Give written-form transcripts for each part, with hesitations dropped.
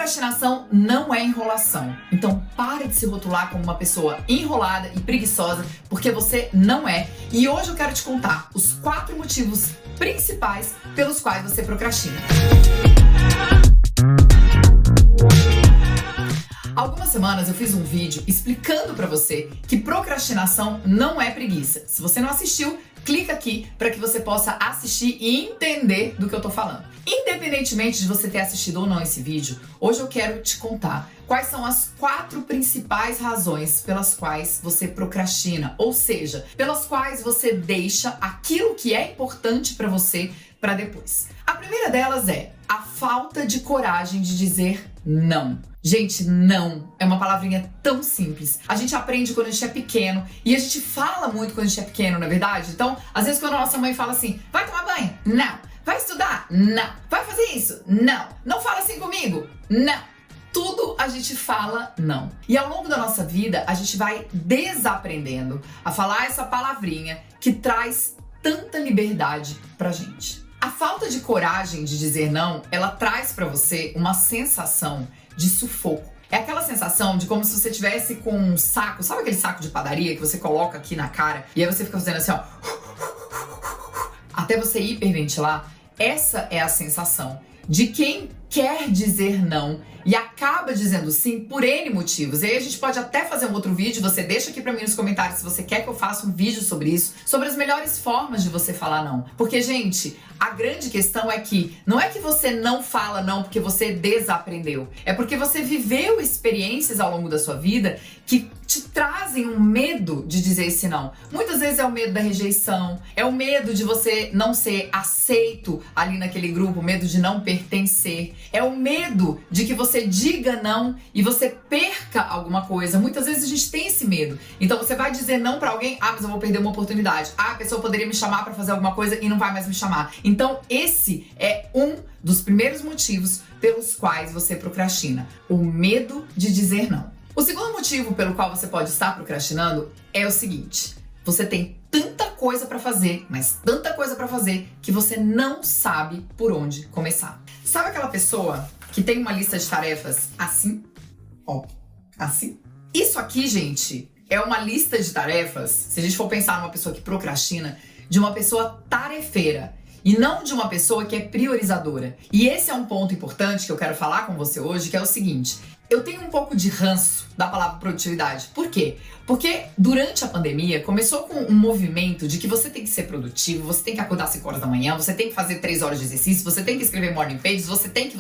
Procrastinação não é enrolação. Então pare de se rotular como uma pessoa enrolada e preguiçosa, porque você não é. E hoje eu quero te contar os 4 motivos principais pelos quais você procrastina. Algumas semanas eu fiz um vídeo explicando pra você que procrastinação não é preguiça. Se você não assistiu, clica aqui para que você possa assistir e entender do que eu tô falando. Independentemente de você ter assistido ou não esse vídeo, hoje eu quero te contar quais são as 4 principais razões pelas quais você procrastina, ou seja, pelas quais você deixa aquilo que é importante para você para depois. A primeira delas é a falta de coragem de dizer não. Gente, não é uma palavrinha tão simples. A gente aprende quando a gente é pequeno e a gente fala muito quando a gente é pequeno, não é verdade? Então, às vezes quando a nossa mãe fala assim, vai tomar banho? Não. Vai estudar? Não. Vai fazer isso? Não. Não fala assim comigo? Não. Tudo a gente fala não. E ao longo da nossa vida, a gente vai desaprendendo a falar essa palavrinha que traz tanta liberdade pra gente. A falta de coragem de dizer não, ela traz pra você uma sensação de sufoco. É aquela sensação de como se você tivesse com um saco, sabe aquele saco de padaria que você coloca aqui na cara e aí você fica fazendo assim, ó, até você hiperventilar? Essa é a sensação de quem quer dizer não e acaba dizendo sim por N motivos. E aí a gente pode até fazer um outro vídeo, você deixa aqui pra mim nos comentários se você quer que eu faça um vídeo sobre isso, sobre as melhores formas de você falar não. Porque, gente, a grande questão é que não é que você não fala não porque você desaprendeu, é porque você viveu experiências ao longo da sua vida que te trazem um medo de dizer esse não. Muitas vezes é o medo da rejeição, é o medo de você não ser aceito ali naquele grupo, o medo de não pertencer, é o medo de que você diga não e você perca alguma coisa. Muitas vezes a gente tem esse medo. Então você vai dizer não pra alguém, mas eu vou perder uma oportunidade. A pessoa poderia me chamar pra fazer alguma coisa e não vai mais me chamar. Então esse é um dos primeiros motivos pelos quais você procrastina. O medo de dizer não. O segundo motivo pelo qual você pode estar procrastinando é o seguinte: você tem tanta coisa pra fazer, mas tanta coisa pra fazer, que você não sabe por onde começar. Sabe aquela pessoa que tem uma lista de tarefas assim? Ó, assim? Isso aqui, gente, é uma lista de tarefas, se a gente for pensar numa pessoa que procrastina, de uma pessoa tarefeira. E não de uma pessoa que é priorizadora. E esse é um ponto importante que eu quero falar com você hoje, que é o seguinte: eu tenho um pouco de ranço da palavra produtividade. Por quê? Porque durante a pandemia começou com um movimento de que você tem que ser produtivo, você tem que acordar às 5 horas da manhã, você tem que fazer 3 horas de exercício, você tem que escrever morning pages, você tem que.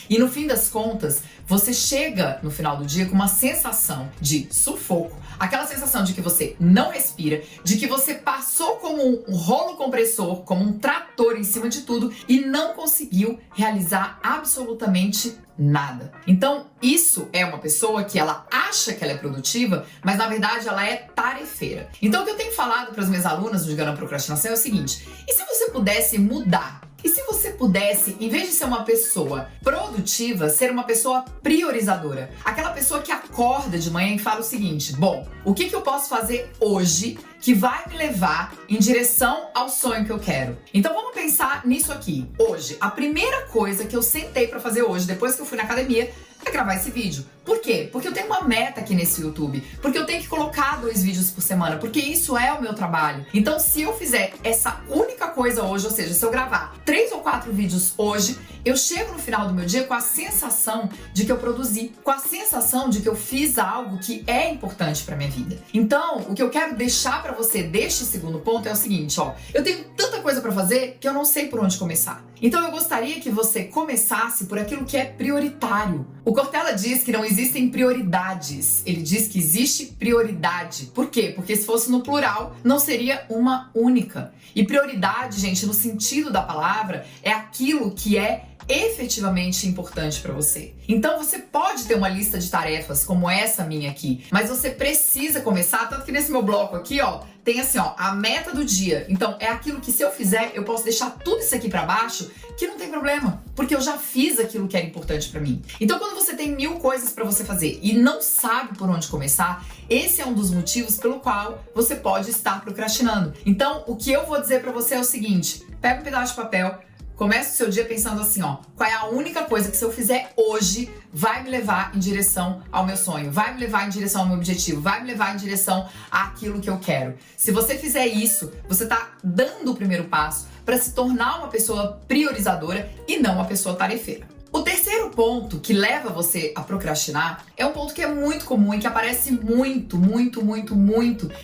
E no fim das contas, você chega no final do dia com uma sensação de sufoco, aquela sensação de que você não respira, de que você passou como um rolo compressor, como um trator em cima de tudo e não conseguiu realizar absolutamente nada. Então, isso é uma pessoa que ela acha que ela é produtiva, mas na verdade ela é tarefeira. Então, o que eu tenho falado para as minhas alunas do Gigando a Procrastinação é o seguinte: e se você pudesse mudar? E se você pudesse, em vez de ser uma pessoa produtiva, ser uma pessoa priorizadora? Aquela pessoa que acorda de manhã e fala o seguinte: bom, o que eu posso fazer hoje que vai me levar em direção ao sonho que eu quero? Então vamos pensar nisso aqui. Hoje, a primeira coisa que eu sentei pra fazer hoje, depois que eu fui na academia, é gravar esse vídeo. Por quê? Porque eu tenho uma meta aqui nesse YouTube. Porque eu tenho que colocar 2 vídeos por semana. Porque isso é o meu trabalho. Então, se eu fizer essa única coisa hoje, ou seja, se eu gravar 3 ou 4 vídeos hoje, eu chego no final do meu dia com a sensação de que eu produzi, com a sensação de que eu fiz algo que é importante pra minha vida. Então, o que eu quero deixar pra você deste segundo ponto é o seguinte, ó: eu tenho tanta coisa pra fazer que eu não sei por onde começar. Então eu gostaria que você começasse por aquilo que é prioritário. O Cortella diz que não existem prioridades. Ele diz que existe prioridade. Por quê? Porque se fosse no plural, não seria uma única. E prioridade, gente, no sentido da palavra, é aquilo que é efetivamente importante pra você. Então você pode ter uma lista de tarefas como essa minha aqui, mas você precisa começar, tanto que nesse meu bloco aqui, ó, tem assim, ó, a meta do dia. Então é aquilo que, se eu fizer, eu posso deixar tudo isso aqui pra baixo, que não tem problema, porque eu já fiz aquilo que era importante pra mim. Então quando você tem 1000 coisas pra você fazer e não sabe por onde começar, esse é um dos motivos pelo qual você pode estar procrastinando. Então o que eu vou dizer pra você é o seguinte: pega um pedaço de papel, Comece o seu dia pensando assim, ó, qual é a única coisa que se eu fizer hoje vai me levar em direção ao meu sonho, vai me levar em direção ao meu objetivo, vai me levar em direção àquilo que eu quero. Se você fizer isso, você tá dando o primeiro passo para se tornar uma pessoa priorizadora e não uma pessoa tarefeira. O terceiro ponto que leva você a procrastinar é um ponto que é muito comum e que aparece muito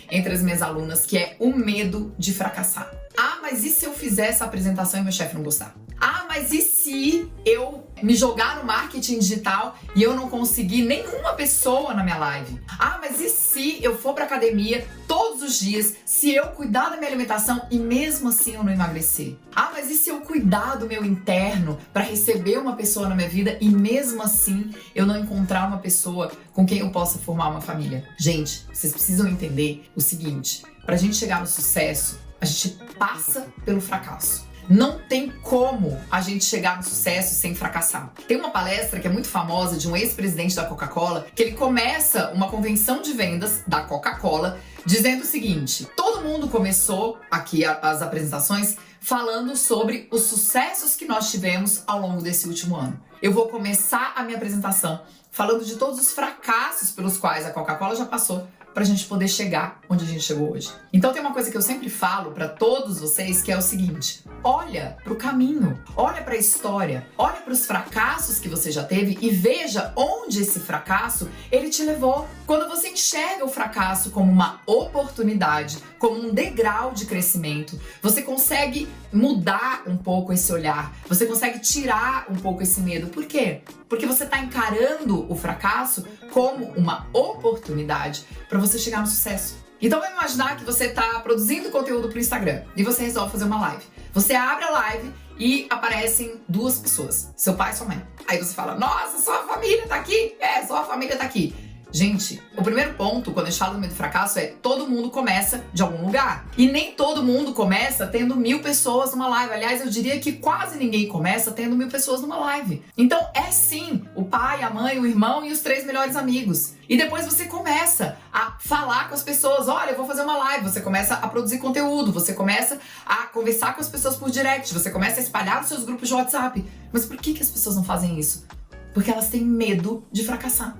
entre as minhas alunas, que é o medo de fracassar. Ah, mas e se eu fizer essa apresentação e meu chefe não gostar? Ah, mas e se eu me jogar no marketing digital e eu não conseguir nenhuma pessoa na minha live? Ah, mas e se eu for pra academia todos os dias, se eu cuidar da minha alimentação e mesmo assim eu não emagrecer? Ah, mas e se eu cuidar do meu interno pra receber uma pessoa na minha vida e mesmo assim eu não encontrar uma pessoa com quem eu possa formar uma família? Gente, vocês precisam entender o seguinte, pra gente chegar no sucesso, a gente passa pelo fracasso. Não tem como a gente chegar no sucesso sem fracassar. Tem uma palestra que é muito famosa de um ex-presidente da Coca-Cola, que ele começa uma convenção de vendas da Coca-Cola dizendo o seguinte: todo mundo começou aqui as apresentações falando sobre os sucessos que nós tivemos ao longo desse último ano. Eu vou começar a minha apresentação falando de todos os fracassos pelos quais a Coca-Cola já passou pra gente poder chegar onde a gente chegou hoje. Então tem uma coisa que eu sempre falo pra todos vocês, que é o seguinte: olha pro caminho, olha pra história, olha pros fracassos que você já teve e veja onde esse fracasso ele te levou. Quando você enxerga o fracasso como uma oportunidade, como um degrau de crescimento, você consegue mudar um pouco esse olhar, você consegue tirar um pouco esse medo. Por quê? Porque você tá encarando o fracasso como uma oportunidade para você chegar no sucesso. Então vamos imaginar que você tá produzindo conteúdo pro Instagram e você resolve fazer uma live. Você abre a live e aparecem duas pessoas, seu pai e sua mãe. Aí você fala: nossa, sua família tá aqui? É, sua família tá aqui. Gente, o primeiro ponto, quando a gente fala do medo do fracasso, é todo mundo começa de algum lugar. E nem todo mundo começa tendo 1000 pessoas numa live. Aliás, eu diria que quase ninguém começa tendo 1000 pessoas numa live. Então, é sim o pai, a mãe, o irmão e os 3 melhores amigos. E depois você começa a falar com as pessoas: olha, eu vou fazer uma live. Você começa a produzir conteúdo, você começa a conversar com as pessoas por direct, você começa a espalhar nos seus grupos de WhatsApp. Mas por que as pessoas não fazem isso? Porque elas têm medo de fracassar.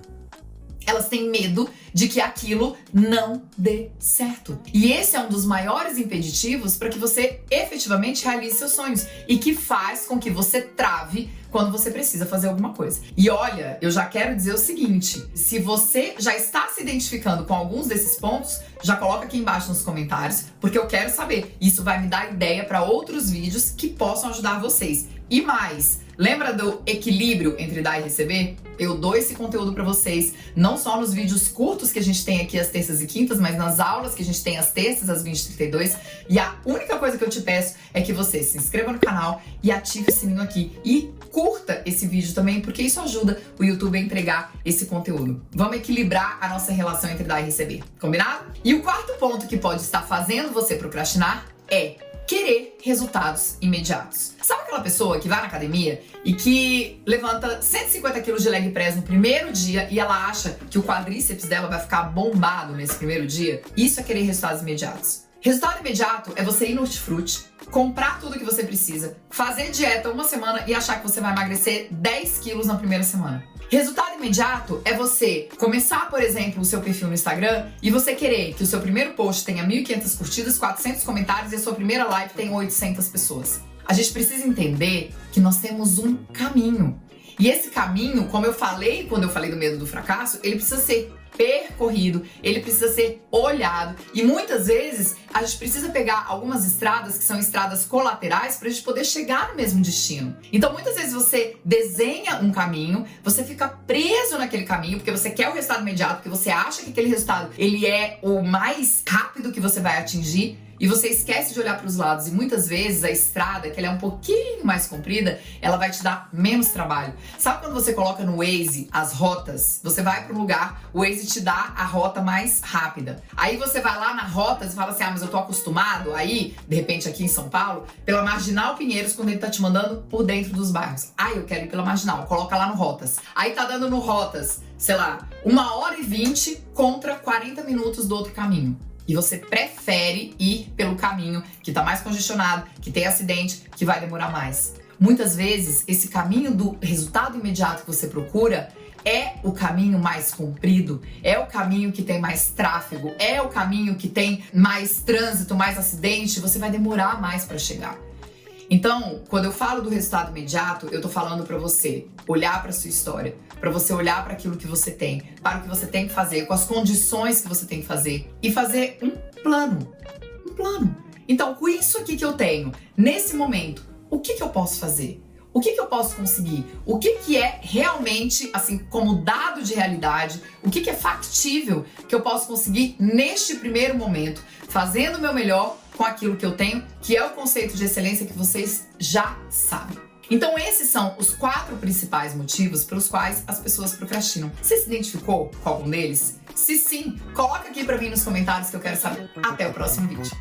Elas têm medo de que aquilo não dê certo. E esse é um dos maiores impeditivos para que você efetivamente realize seus sonhos e que faz com que você trave quando você precisa fazer alguma coisa. E olha, eu já quero dizer o seguinte: se você já está se identificando com alguns desses pontos, já coloca aqui embaixo nos comentários, porque eu quero saber. Isso vai me dar ideia para outros vídeos que possam ajudar vocês. E mais, lembra do equilíbrio entre dar e receber? Eu dou esse conteúdo pra vocês, não só nos vídeos curtos que a gente tem aqui às terças e quintas, mas nas aulas que a gente tem às terças, às 20h32. E a única coisa que eu te peço é que você se inscreva no canal e ative o sininho aqui. E curta esse vídeo também, porque isso ajuda o YouTube a entregar esse conteúdo. Vamos equilibrar a nossa relação entre dar e receber, combinado? E o quarto ponto que pode estar fazendo você procrastinar é querer resultados imediatos. Sabe aquela pessoa que vai na academia e que levanta 150 kg de leg press no primeiro dia e ela acha que o quadríceps dela vai ficar bombado nesse primeiro dia? Isso é querer resultados imediatos. Resultado imediato é você ir no Hortifruti, comprar tudo que você precisa, fazer dieta uma semana e achar que você vai emagrecer 10 quilos na primeira semana. Resultado imediato é você começar, por exemplo, o seu perfil no Instagram e você querer que o seu primeiro post tenha 1.500 curtidas, 400 comentários e a sua primeira live tenha 800 pessoas. A gente precisa entender que nós temos um caminho. E esse caminho, como eu falei quando eu falei do medo do fracasso, ele precisa ser percorrido, ele precisa ser olhado e muitas vezes a gente precisa pegar algumas estradas que são estradas colaterais para a gente poder chegar no mesmo destino. Então muitas vezes você desenha um caminho, você fica preso naquele caminho porque você quer o resultado imediato, porque você acha que aquele resultado ele é o mais rápido que você vai atingir. E você esquece de olhar para os lados e muitas vezes a estrada, que ela é um pouquinho mais comprida, ela vai te dar menos trabalho. Sabe quando você coloca no Waze as rotas? Você vai para um lugar, o Waze te dá a rota mais rápida. Aí você vai lá na rota e fala assim: ah, mas eu tô acostumado aí, de repente aqui em São Paulo, pela Marginal Pinheiros, quando ele tá te mandando por dentro dos bairros. Ah, eu quero ir pela Marginal, coloca lá no Rotas. Aí tá dando no Rotas, sei lá, 1h20 contra 40 minutos do outro caminho. E você prefere ir pelo caminho que tá mais congestionado, que tem acidente, que vai demorar mais. Muitas vezes, esse caminho do resultado imediato que você procura é o caminho mais comprido, é o caminho que tem mais tráfego, é o caminho que tem mais trânsito, mais acidente, você vai demorar mais para chegar. Então, quando eu falo do resultado imediato, eu tô falando para você olhar para sua história, para você olhar para aquilo que você tem, para o que você tem que fazer, com as condições que você tem que fazer e fazer um plano. Um plano. Então, com isso aqui que eu tenho, nesse momento, o que eu posso fazer? O que eu posso conseguir? O que é realmente, assim, como dado de realidade, o que é factível que eu posso conseguir neste primeiro momento, fazendo o meu melhor com aquilo que eu tenho, que é o conceito de excelência que vocês já sabem. Então esses são os 4 principais motivos pelos quais as pessoas procrastinam. Você se identificou com algum deles? Se sim, coloca aqui pra mim nos comentários que eu quero saber. Até o próximo vídeo.